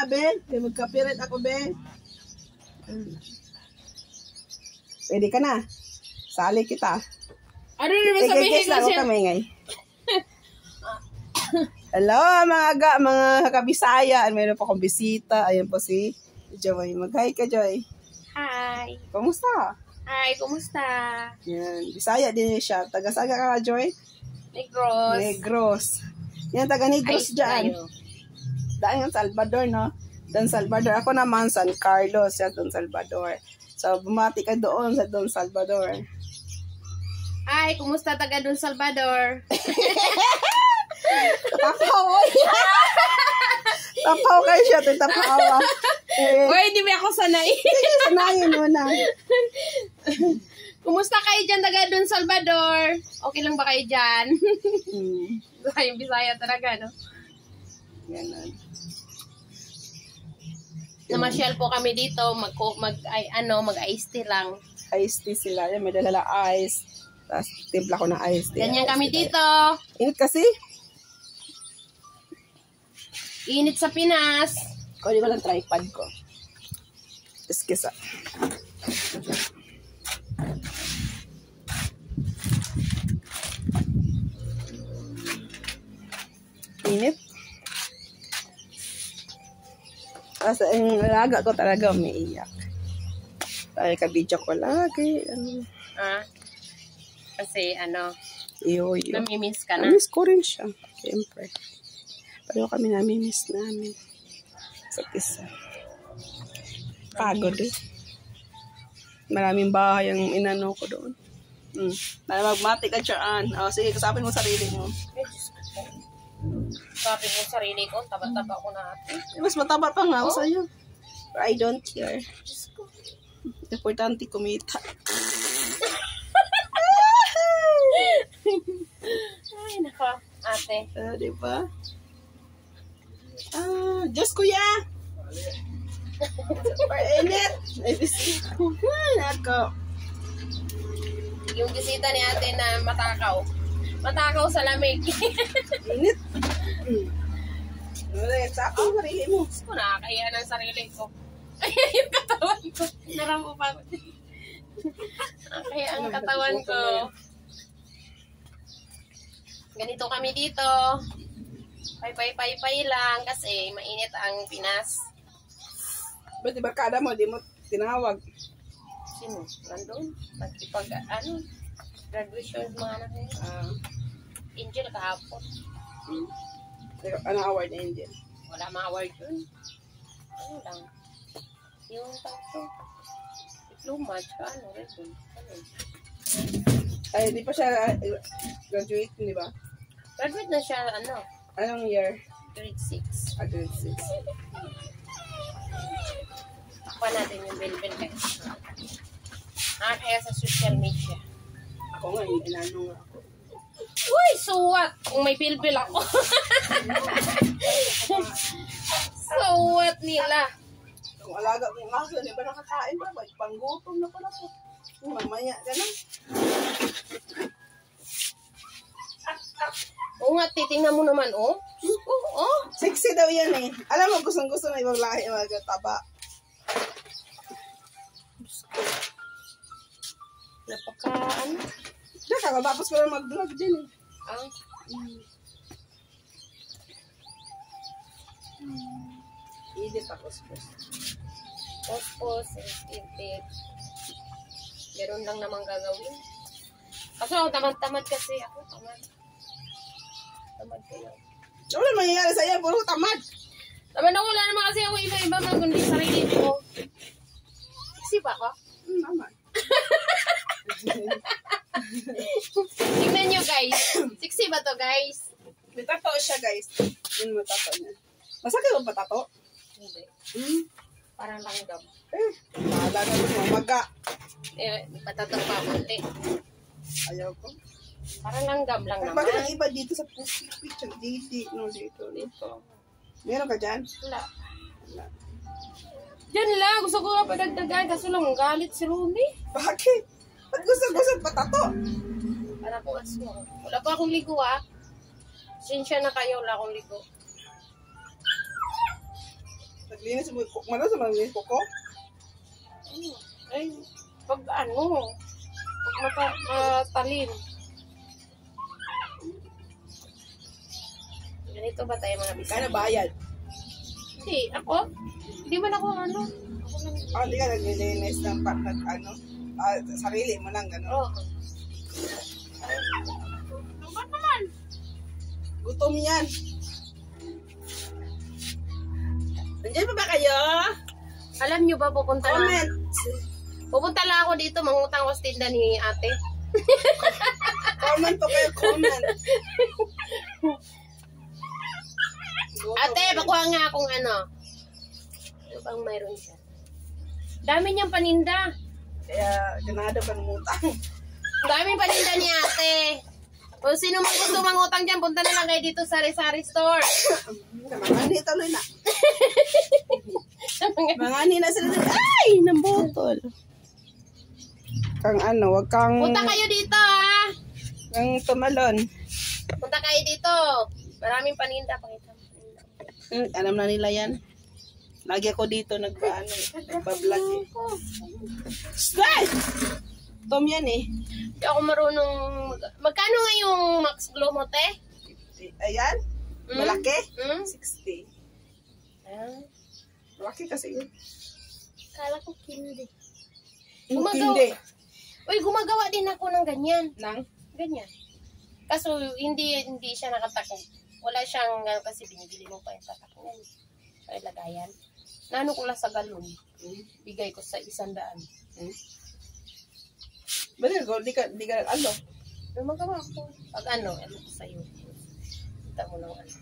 Ben. Di magkapirit ako, Ben. Pwede ka na. Sali kita. Ano naman sabihin ko siya? Kami ngay. Hello, mga kabisaya. Mayroon po akong bisita. Ayan po si Joy. Mag-hi ka, Joy. Hi. Kumusta? Hi, kumusta? Yan. Bisaya din siya. Taga-saga ka, Joy? Negros. Negros. Yan, taga-Negros dyan. Dahil yung Salvador, no? Don Salvador. Ako naman, San Carlos. Yan, Don Salvador. So, bumati ka doon sa Don Salvador. Hi, kumusta taga Don Salvador? Tapaw. Tapaw kayo siya. Tapaw. Uy, hindi ba ako sanay? Sanayin mo na. Kumusta kayo dyan taga Don Salvador? Okay lang ba kayo dyan? Yung Bisaya talaga, no? Ganun. Namasyal po kami dito, mag-iced tea lang. Iced tea sila. Yan, may dalala ice. Tapos, timpla ko ng iced tea. Ganyan kami dito. Init kasi. Init sa Pinas. Kunin ko lang tripod ko. Iskisa. Init. Kasi ang alaga ko talaga umiiyak. Dahil ka-video ko lagi. Kasi Iyo. namimiss ka na. Namimiss ko rin siya. Siyempre. Pero kami namimiss namin. Sa isa. Pagod eh. Maraming bahay ang inano ko doon. Magmati ka dyan. Sige, kasapin mo sarili mo. Sabi mo sarili ko, taba-taba ko na ate. Mas mataba pa nga ako sa'yo. But I don't care. Importante kumita. Ay, nako, ate. Diba? Diyos kuya! Super init! Ay, bisita. Nako. Yung bisita ni ate na matakaw. Matakaw sa lamig. Init. Sa ako, sarili mo. Gusto ko nakakaya ng sarili ko. Ayan yung katawan ko. Naramo pa ako. Kaya ang katawan ko. Ganito kami dito. Pay lang kasi mainit ang Pinas. Ba't di barkada mo, di mo tinawag? Sino? Nandun? Pag graduation mga anak niya. Angel kahapon. Ano award na Angel? Wala mga award yun. Ano lang? Yung tawag diploma, tsaka rin yun. Ay, di pa siya graduate, di ba? Graduate na siya, Anong year? grade 6. Grade 6. Takpan natin yung bell guys. Kaya sa social media. Ako nga, inano nga ako. Uy, so what? Kung may bilbil ako. So what nila? Kung alaga kong aso, di ba nakakain ba? Panggutom na pala po. Mamaya ka na. Oo nga, titingnan mo naman, oh. Sexy daw yan eh. Alam mo, gustong-gusto na ibang lahi, mga taba. Diyan ka, matapos ko lang mag-vlog din eh. Edit tapos po. Post, edit. Meron lang namang gagawin. Kaso tamad kasi ako, tamad. Tamad ko lang. Wala mangyayari sa'yo, puro tamad. Tamad ako, wala naman kasi ako iba-iba man, kundi sarili ko. Kasi ba ako? Naman. Tignan nyo guys. Sexy ba to guys? May tato siya guys. Yun mo tato niya. Masakit mo pa tato? Hindi. Parang langgam. Bahala na ito mamaga. Patato pa konti. Ayaw ko. Parang langgam lang naman. Bakit ang iba dito sa picture? Dito. Meron ka dyan? Wala. Diyan lang. Gusto ko nga padagdagan. Kaso lang galit si Ruby. Bakit? Ba't gusto patato? Para po asmo. Wala pa akong ligo ah. Sinsya na kayo. Wala akong ligo. Linis mo, malas sa malinis ko ko? Ay, pag ano, pag matalim. Ganito ba tayo mga bisita? Kaya bayad. Hindi, ako? Hindi man ako ano. Ako lang. Hindi ka naglilinis ng sarili mo lang, gano'n. Oo. Ba't naman? Gutom yan. Nandiyan pa ba kayo? Alam nyo ba, pupunta lang. Comment. Pupunta lang ako dito, mangutang ko sa tinda ni ate. Comment po kayo, comment. Ate, pakuha nga akong ano. Ano bang mayroon siya? Dami niyang paninda. Kaya, ganado ka ng utang. Daming paninda ni ate. Kung sino man gusto mangutang dyan, punta na lang kayo dito sa Sari Store. Mangani tuloy na. Mangani na sila. Ay, nambutol. Kang ano, wag kang... Punta kayo dito, ha? Kang tumalon. Punta kayo dito. Maraming paninda. Pakita mo. Alam na nila yan. Lagi ako dito nagpa-ano, nagpa-vlog eh. Stay! Tom yan eh. Hindi ako marunong... Magkano nga yung Max Glow mo, te? Ayan. Malaki? 60. Ah, Malaki kasi yun. kala ko kindi. Hindi. Uy, gumagawa din ako ng ganyan. Nang? Ganyan. Kaso hindi siya nakatakong. Wala siyang kasi binibili mo pa yung tatakong. Ay, lagayan. Nano ko lang sa galon. Bigay ko sa 100. Bali, di ka ano. Magawa ko. Pag ano ko sa'yo. Kita mo lang ano.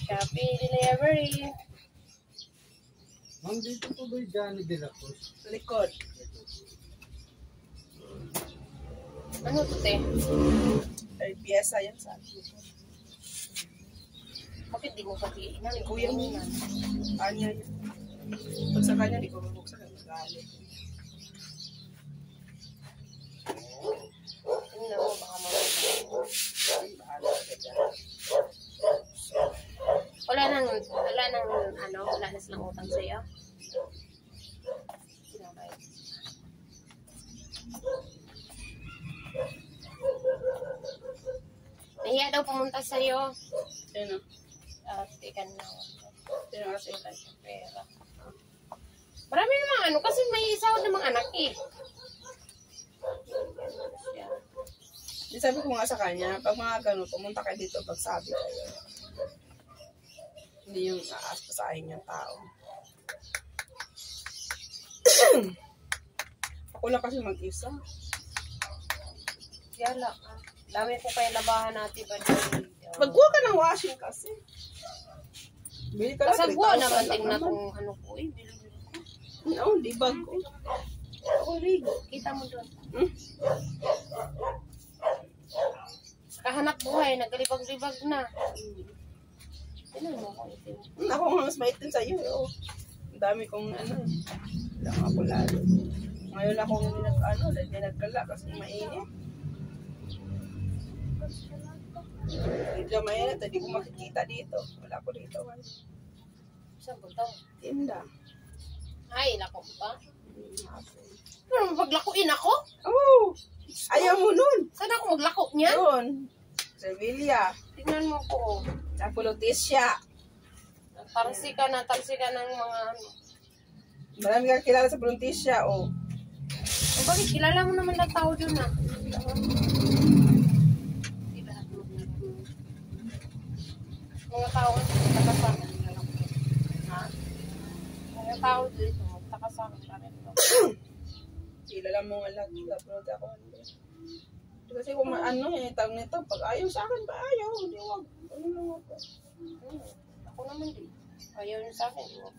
Shopee delivery. Ma'am, dito po ba yung Johnny de la Cruz? Sa likod. Ano to, te? Ay, piyesa yan sa akin. Bakit di mo sabihin? Kuya mo na. Kanya yun. Pag sa kanya, di ko mabuksan ang magalit. Tingnan mo, baka mamaya. Ay, bahala ka dyan. Wala na silang utang sa'yo. Sinabay. Nahiya daw pumunta sa'yo. Sino? Tikan na. Sino kasi? Pera. Marami namang ano, kasi may isa ko namang anak eh. Di sabi ko nga sa kanya, pag mga ganun, pumunta kayo dito, pagsabi kayo. Hindi yung aaspasahin yung tao. Ako lang kasi mag-isa. Yala. Dami ko kayo labahan natin ba dito. Magkuha ka ng washing kasi. Bili ka lang. Kasagwa 3,000 naman lang tingnan naman. kung ano ko eh. Bili-bili ko. Oo, di bag ko. Ako rin. Kita mo doon. Kahanap buhay, naglibag-libag na. Tingnan mo ako itin. Ako nga mas maitin sa'yo. Oh. Ang dami kong ano. Lang ako lalo. Ngayon ako hindi nagkala kasi mainit. Medyo mainit, hindi ko makikita dito. Wala ko dito. Saan punta mo? Tinda. Ay, lako ba? Pero maglakuin ako? Oh! Ayaw mo nun! Saan ako maglako niya? Doon. Sevilla. Tingnan mo ko. Napulutisya. Tarsi ka ng mga ano. Marami kang kilala sa Pulutisya, oh. O bakit? Kilala mo naman na tao dun ah. Mga tao kasi magtakasama. Ha? Mga tao dito, magtakasama pa rin. Kilala mo nga lang. Upload ako. Kasi kung ano, tawag nito, pag ayaw sa akin, ba ayaw? Hindi, wag. Ano lang ako. Ako naman din. Ayaw niyo sa akin. Wag.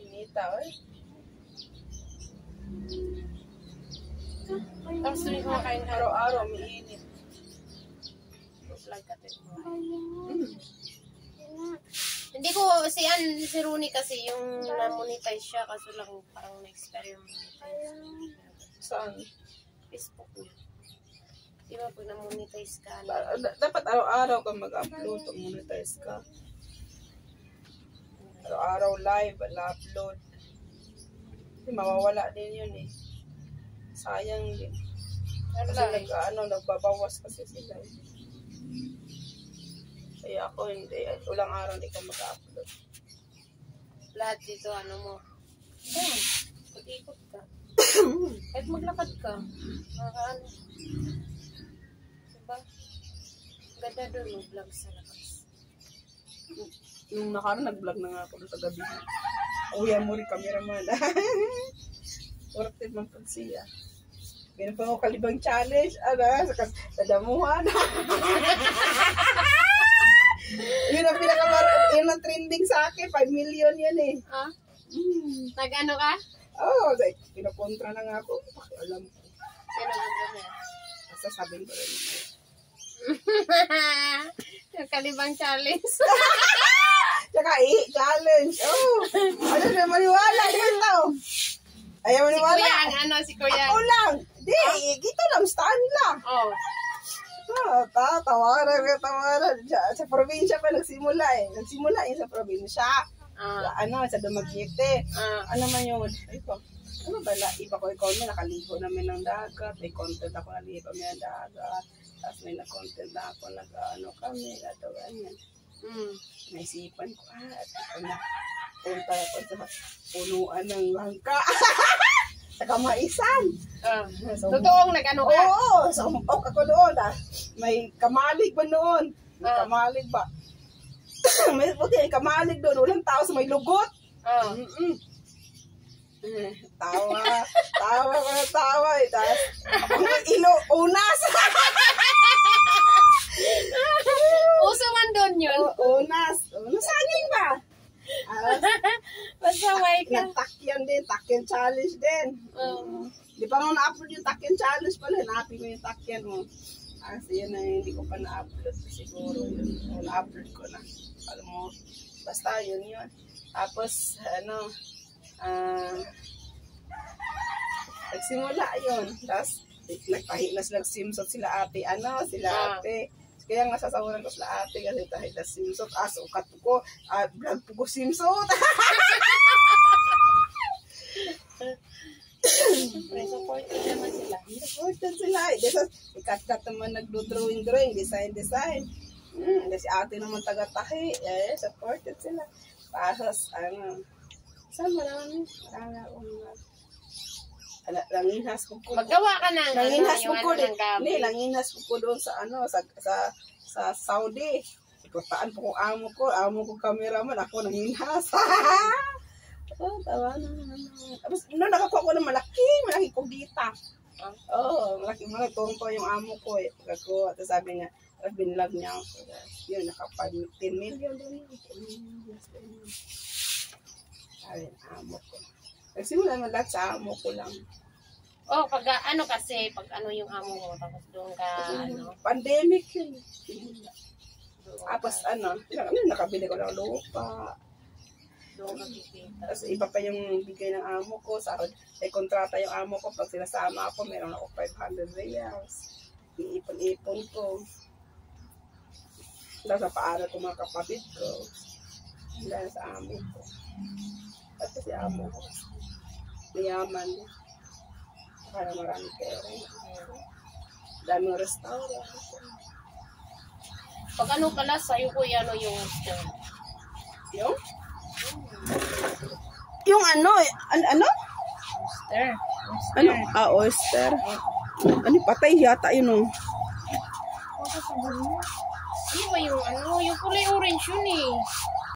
Pinita, eh. Tapos tuloy kumakain ka. Araw-araw, may init. Vlog ka din mo. Hindi ko, si Rooney kasi yung na-monetize siya, kaso lang parang na-expire yung monetize. Saan? Facebook niya. Di ba pag na-monetize ka? Dapat araw-araw ka mag-upload kung monetize ka. Araw-araw live, upload. Kasi mawawala din yun eh. Sayang din. Kasi nagbabawas kasi sila. Kaya ako hindi, ulang araw hindi ka mag-upload. Lahat dito, ano mo. Ayan, pag-ikot ka. Kahit maglakad ka. Ano. Diba? Ganda doon yung vlog sa labas. Nung nakaraan, nag-vlog na nga ako doon sa gabi. Uyan mo rin cameraman. Worth it man pag siya. Meron pa ako kalibang challenge. Sa damuhan. Yun ang yun ang trending sa akin. 5 million yan eh. Ah? Nag-ano ka? Oo, pinakontra na nga ako. Alam ko. Sino ang ano niya? Sasabihin ko rin. Yung kalibang challenge. Tsaka challenge. Oh, ano na maniwala dito. Ayaw maniwala. Si Kuya. Ako lang. Di, gito lang. Stand lang. Oh. Tawaran. Sa probinsya pa nagsimula eh. Nagsimula sa probinsya. Sa Dumaguete. Ano man yun? Ay ko. Ano ba? Iba ko ikaw na nakaligo namin ng dagat. May content ako naligo kami ng dagat. Tapos may na-content na ako. Nag-ano kami. Ito ganyan. Naisipan ko. Ito na. Punta ako sa punuan ng langka. Sa kamaisan. Totoong nag-ano ka? Oo. Sumpok ako doon. May kamalig ba noon? May kamalig ba? May kamalig doon. Walang tao sa may lugot. Tawa eh. Tapos, unas. Uso man doon yun. Unas. Saging ba? Basta may ka. Takyan din. Takyan challenge din. Di pa nung na-upload yung takyan challenge pala. Hanapin ko yung takyan mo. Kasi yun na hindi ko pa na-upload. Siguro yun. Na-upload ko na. Alam mo. Basta yun. Tapos, nagsimula yun. Tapos, nagtahi na silang simsot sila ate. Ate. Kaya nga sasawaran ko sila ate kasi tahi na simsot. Sukat ko. Vlog po ko simsot. Supported naman sila. Supported sila. Ikat-kat naman nagdo-drawing, design. Si ate naman taga-tahi. Supported sila. Tapos, saan marami akong langinhas ko. Magawa ka ng langinhas ko ng gabi. Langinhas ko doon sa sa Saudi. Ikutaan po kung amo ko cameraman, ako nanginhas. Tawa na. Tapos nakakuha ko ng malaki kugita. Malaki turong yung amo ko eh. Pagkakuha, tapos sabi niya, binlog niya ako. Yun, naka 10 million doon. Sabi, amo ko. Nagsimula naman lahat sa amo ko lang. Pag yung amo mo, tapos doon ka, Pandemic yun. Tapos nakabili ko ng lupa. Doon ka kikita. Tapos iba pa yung bigay ng amo ko. May kontrata yung amo ko. Pag sinasama ako, meron ako 500 reals. Iipon-ipon ko. Dahil sa paaral ko mga kapatid ko. Dahil sa amo ko. At si amo ko. Mayaman. Para marami pera. Daming restaurant. Pag pala sa'yo ko yung oyster. Yung? Yung ano? Oyster. Ano? Oyster. Ano, patay yata yun Ano ba yung yung kulay orange yun eh.